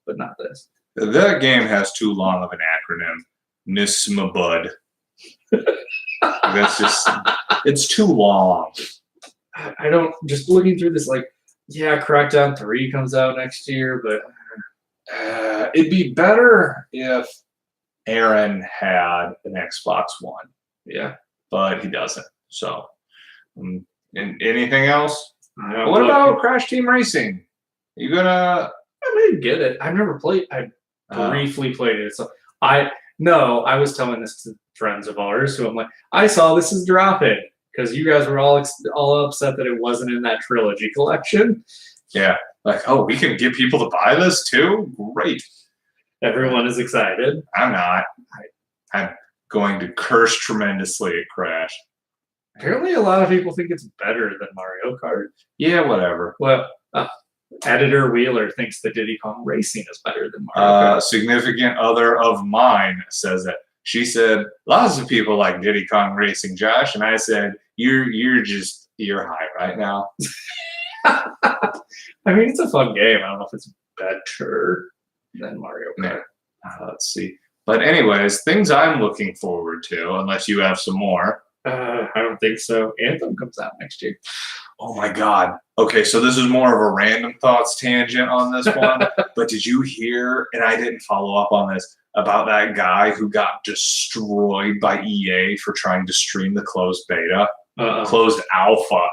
but not this. That game has too long of an acronym. NISMABUD. That's just, it's too long. I don't. Just looking through this, like, yeah, Crackdown 3 comes out next year, but It'd be better if Aaron had an Xbox One, yeah. but he doesn't. So, and anything else? I don't What know. about Crash Team Racing? You gonna? I may get it. I've never played. I briefly played it. So I was telling this to friends of ours who I'm like, I saw this is dropping because you guys were all upset that it wasn't in that trilogy collection. Yeah, like, oh, we can get people to buy this too? Great. Everyone is excited. I'm not. I'm going to curse tremendously at Crash. Apparently, a lot of people think it's better than Mario Kart. Yeah, whatever. Well, editor Wheeler thinks that Diddy Kong Racing is better than Mario Kart. Significant other of mine says that. She said, lots of people like Diddy Kong Racing, Josh. And I said, you're high right now. I mean, it's a fun game. I don't know if it's better than Mario Kart. Let's see. But anyways, things I'm looking forward to, unless you have some more. I don't think so. Anthem comes out next year. Oh my God. Okay, so this is more of a random thoughts tangent on this one. But did you hear, and I didn't follow up on this, about that guy who got destroyed by EA for trying to stream the closed beta, closed alpha?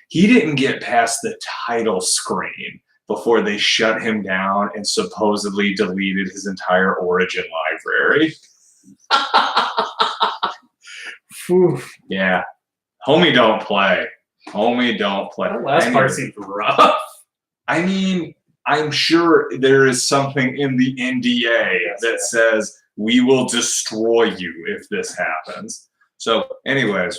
He didn't get past the title screen before they shut him down and supposedly deleted his entire Origin library. Yeah. Homie don't play. Homie don't play. That last part seems rough. I mean, I'm sure there is something in the NDA that says we will destroy you if this happens. So anyways,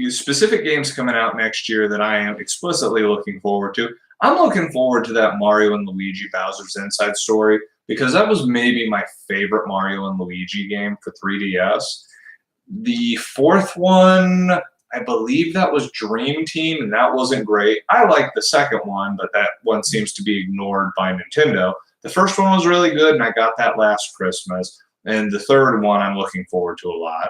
specific games coming out next year that I am explicitly looking forward to. I'm looking forward to that Mario and Luigi Bowser's Inside Story because that was maybe my favorite Mario and Luigi game for 3DS. The fourth one, I believe that was Dream Team, and that wasn't great. I liked the second one, but that one seems to be ignored by Nintendo. The first one was really good, and I got that last Christmas. And the third one I'm looking forward to a lot.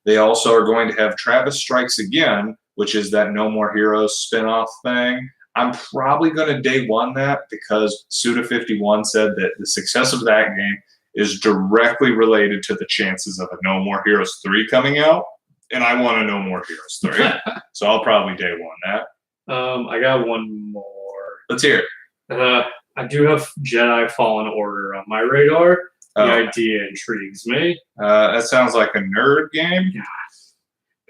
They also are going to have Travis Strikes Again, which is that No More Heroes spin-off thing. I'm probably going to day one that because Suda51 said that the success of that game is directly related to the chances of a No More Heroes 3 coming out. And I want a No More Heroes 3. So I'll probably day one that. I got one more. Let's hear it. I do have Jedi Fallen Order on my radar. The idea intrigues me. That sounds like a nerd game. Yeah.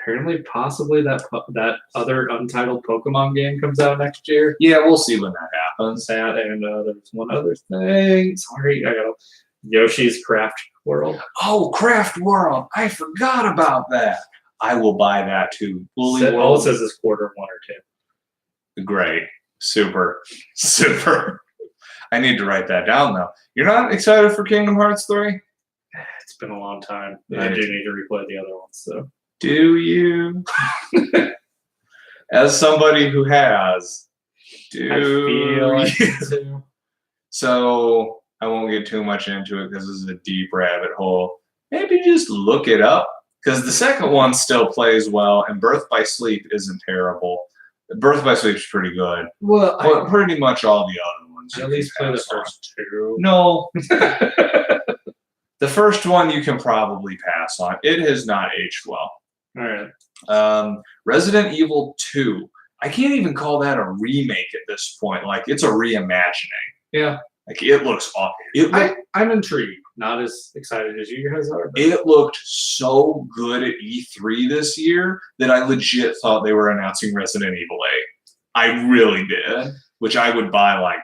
Apparently, possibly that other untitled Pokemon game comes out next year. Yeah, we'll see when that happens. That and there's one other thing. Sorry, I got Yoshi's Craft World. Oh, Craft World! I forgot about that. I will buy that too. All it says is quarter 1 or 2. Great, super. I need to write that down though. You're not excited for Kingdom Hearts 3? It's been a long time. I do need to replay the other ones though. Do you? As somebody who has, I feel like too. So I won't get too much into it because this is a deep rabbit hole. Maybe just look it up because the second one still plays well, and Birth by Sleep isn't terrible. Birth by Sleep is pretty good. Well, pretty much all the other ones. At least play the first 2. No. The first one you can probably pass on. It has not aged well. All right. Resident Evil 2. I can't even call that a remake at this point. Like, it's a reimagining. Yeah. Like, it looks awful. I'm intrigued. Not as excited as you guys are. It looked so good at E3 this year that I legit thought they were announcing Resident Evil 8. I really did. Which I would buy like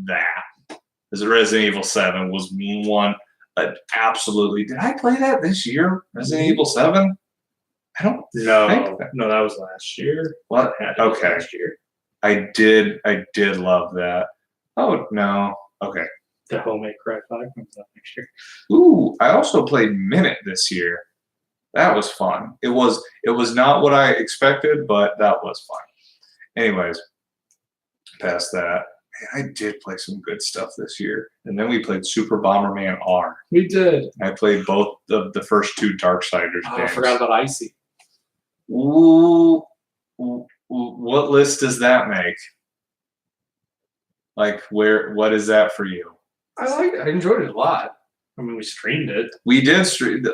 that. Because Resident Evil 7 was one absolutely. Did I play that this year? Resident Evil 7? I don't think that. No, that was last year. What? Okay. Last year. I did love that. Oh no. Okay. The Homemade Cry 5 comes out next year. Ooh, I also played Minute this year. That was fun. It was not what I expected, but that was fun. Anyways, past that. I did play some good stuff this year. And then we played Super Bomberman R. We did. I played both of the first 2 Darksiders games. I forgot about Icy. Ooh, what list does that make? Like, what is that for you? I enjoyed it a lot. I mean, we streamed it. We did stream.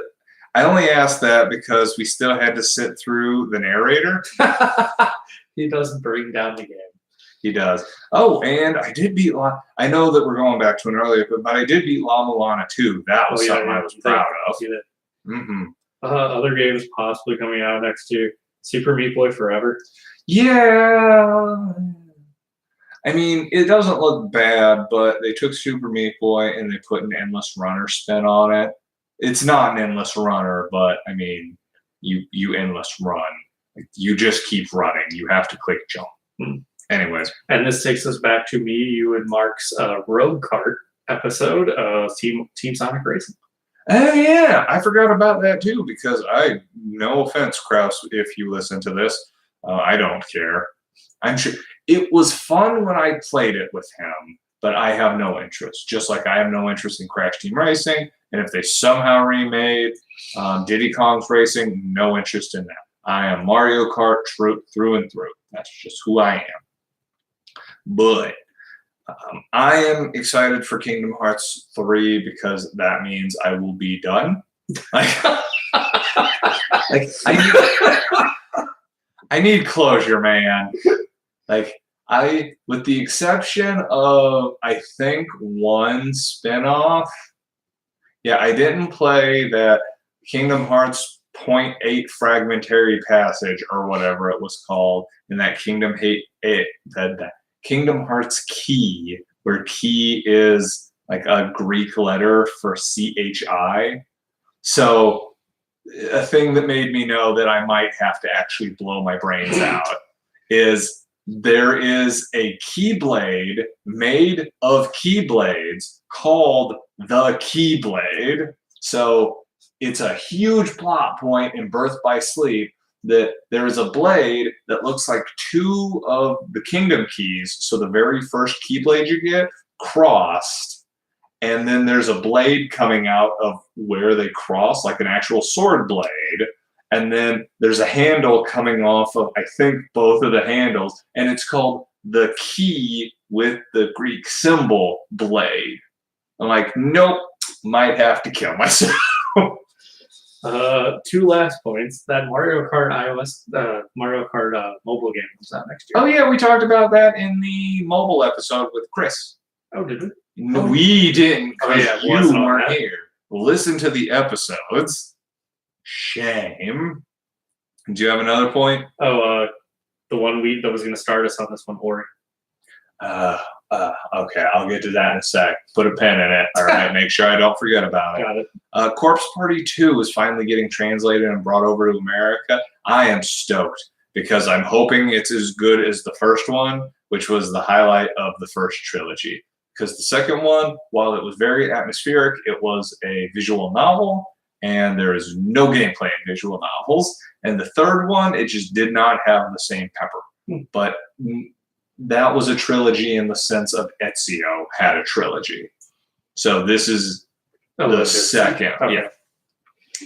I only asked that because we still had to sit through the narrator. He does bring down the game. He does. Oh, and I did beat I know that we're going back to an earlier, but I did beat La Mulana too. That was something I was proud of. Mm-hmm. Other games possibly coming out next year. Super Meat Boy Forever. Yeah. I mean, it doesn't look bad, but they took Super Meat Boy and they put an Endless Runner spin on it. It's not an Endless Runner, but I mean, you endless run. Like, you just keep running. You have to click jump. Anyways, And this takes us back to me, you, and Mark's Road Kart episode of Team Sonic Racing. oh yeah, I forgot about that too because no offense, Kraus, if you listen to this, I don't care. I'm sure it was fun when I played it with him, but I have no interest. Just like I have no interest in Crash Team Racing, and if they somehow remade Diddy Kong's Racing, no interest in that. I am Mario Kart through and through. That's just who I am. But I am excited for Kingdom Hearts 3 because that means I will be done. Like, I need closure, man. Like, with the exception of, I think, one spinoff. Yeah, I didn't play that Kingdom Hearts .8 Fragmentary Passage or whatever it was called in that Kingdom Hearts Key, where key is like a Greek letter for CHI. So a thing that made me know that I might have to actually blow my brains out is there is a Keyblade made of Keyblades called the Keyblade. So it's a huge plot point in Birth by Sleep that there is a blade that looks like two of the Kingdom Keys. So the very first Keyblade you get crossed, and then there's a blade coming out of where they cross, like an actual sword blade. And then there's a handle coming off of, I think, both of the handles, and it's called the Key with the Greek symbol blade. I'm like, nope, might have to kill myself. Two last points. That Mario Kart mobile game comes out next year. Oh yeah, we talked about that in the mobile episode with Chris. Oh, did we? No, we didn't. Oh, yeah, you wasn't on weren't that. here. Listen to the episodes. Shame. Do you have another point? Oh, the one that was going to start us on this one, Ori. Okay, I'll get to that in a sec. Put a pen in it. All right, make sure I don't forget about it. Got it. Corpse Party 2 is finally getting translated and brought over to America. I am stoked because I'm hoping it's as good as the first one, which was the highlight of the first trilogy. Because the second one, while it was very atmospheric, it was a visual novel, and there is no gameplay in visual novels. And the third one, it just did not have the same pepper. But that was a trilogy in the sense of Ezio had a trilogy. So this is the second. Okay. Yeah.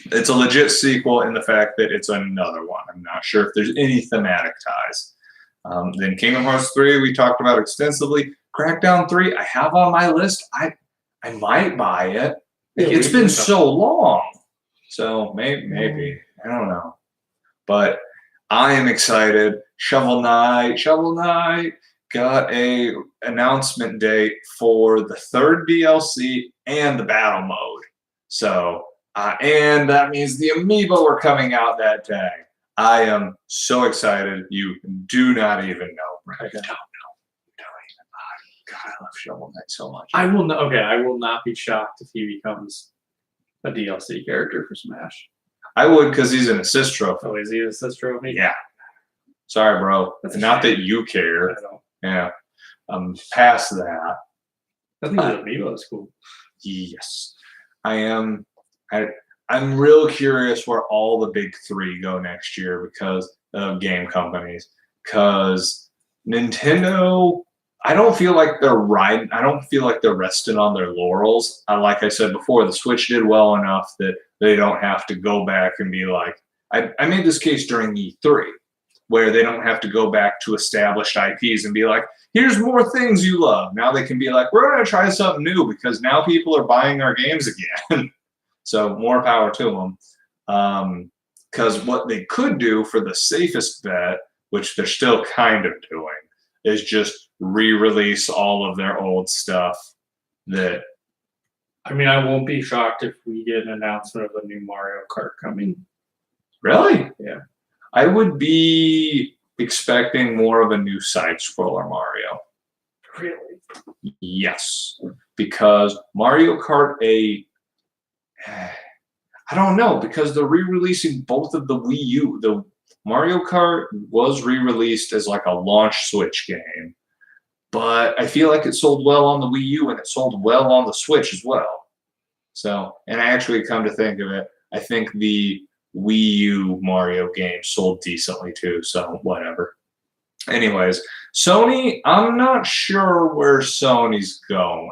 It's a legit sequel in the fact that it's another one. I'm not sure if there's any thematic ties. Then Kingdom Hearts 3, we talked about extensively. Crackdown 3, I have on my list. I might buy it. Yeah, It's been so long. So maybe. I don't know. But I am excited. Shovel Knight got a announcement date for the third DLC and the battle mode. So, and that means the amiibo are coming out that day. I am so excited. You do not even know. Right? Okay. Don't know. God, I love Shovel Knight so much. I will not be shocked if he becomes a DLC character for Smash. I would because he's an assist trophy. Oh, is he an assist trophy? Yeah. Sorry, bro. That's a Not shame. that you care. I don't. Yeah. Past that, I think the amiibo is cool. yes. I am. I'm real curious where all the big three go next year because of game companies. Because Nintendo, I don't feel like they're riding. I don't feel like they're resting on their laurels. Like I said before, the Switch did well enough that they don't have to go back and be like. I made this case during E3, where they don't have to go back to established IPs and be like, here's more things you love. Now they can be like, we're going to try something new because now people are buying our games again. So more power to them. Because what they could do for the safest bet, which they're still kind of doing, is just re-release all of their old stuff that. I mean, I won't be shocked if we get an announcement of a new Mario Kart coming. Really? Yeah. I would be expecting more of a new side-scroller Mario. Really? Yes, because Mario Kart 8, I don't know, because they're re-releasing both of the Wii U. The Mario Kart was re-released as like a launch Switch game, but I feel like it sold well on the Wii U and it sold well on the Switch as well. So, and I actually come to think of it, I think the Wii U Mario game sold decently too, so whatever. Anyways, Sony, I'm not sure where Sony's going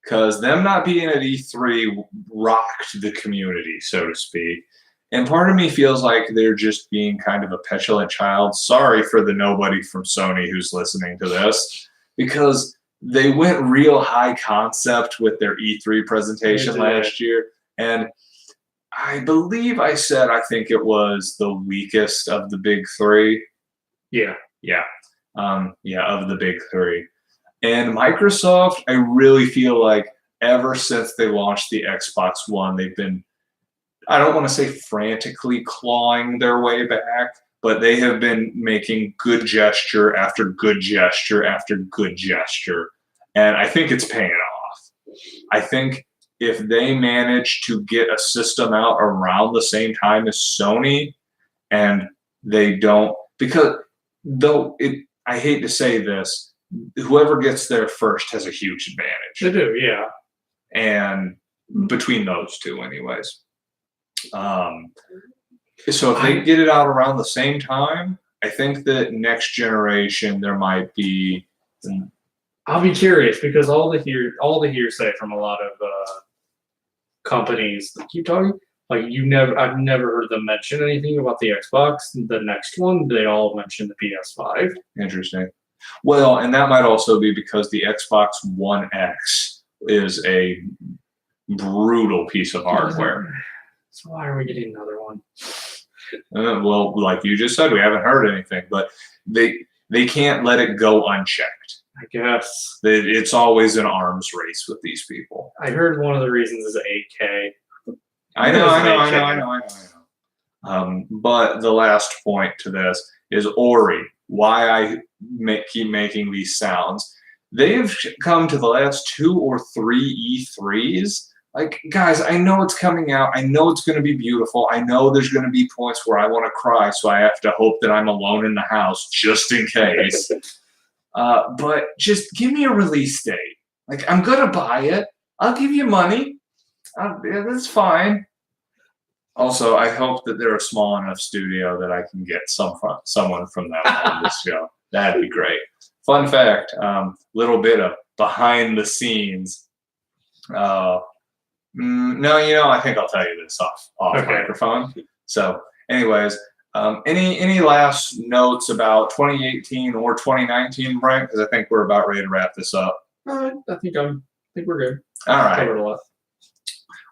because them not being at E3 rocked the community, so to speak. And part of me feels like they're just being kind of a petulant child. Sorry for the nobody from Sony who's listening to this, because they went real high concept with their E3 presentation last year. And I believe I said I think it was the weakest of the big three. Yeah. Of the big three. And Microsoft, I really feel like ever since they launched the Xbox One, they've been, I don't want to say frantically clawing their way back, but they have been making good gesture after good gesture after good gesture. And I think it's paying off. I think if they manage to get a system out around the same time as Sony, and they don't, because though I hate to say this, whoever gets there first has a huge advantage. They do, yeah. And between those two, anyways. So if they get it out around the same time, I think that next generation there might be. I'll be curious because all the hearsay from a lot of companies that keep talking. Like I've never heard them mention anything about the Xbox. The next one, they all mention the PS5. Interesting. Well, and that might also be because the Xbox One X is a brutal piece of hardware. So why are we getting another one? Well, like you just said, we haven't heard anything, but they can't let it go unchecked. I guess It's always an arms race with these people. I heard one of the reasons is 8K. I know. But the last point to this is Ori. Why I keep making these sounds. They've come to the last 2 or 3 E3s. Like, guys, I know it's coming out. I know it's going to be beautiful. I know there's going to be points where I want to cry, so I have to hope that I'm alone in the house just in case. But just give me a release date. Like, I'm going to buy it. I'll give you money. Yeah, that's fine. Also, I hope that they're a small enough studio that I can get someone from them on this show. That'd be great. Fun fact, little bit of behind the scenes. No, I think I'll tell you this off microphone. So, anyways, any last notes about 2018 or 2019, Brent? Because I think we're about ready to wrap this up. I think we're good. All right. Covered a lot.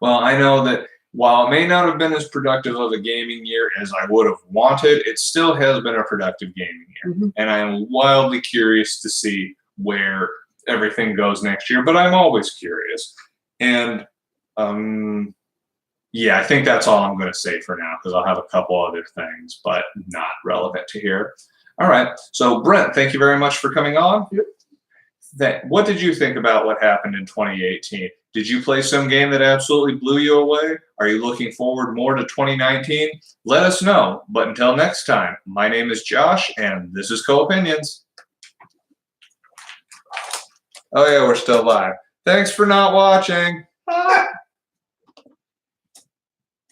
Well, I know that while it may not have been as productive of a gaming year as I would have wanted, it still has been a productive gaming year. Mm-hmm. And I'm wildly curious to see where everything goes next year, but I'm always curious. And I think that's all I'm going to say for now because I'll have a couple other things, but not relevant to here. All right. So, Brent, thank you very much for coming on. Yep. What did you think about what happened in 2018? Did you play some game that absolutely blew you away? Are you looking forward more to 2019? Let us know. But until next time, my name is Josh, and this is Co-Opinions. Oh, yeah, we're still live. Thanks for not watching.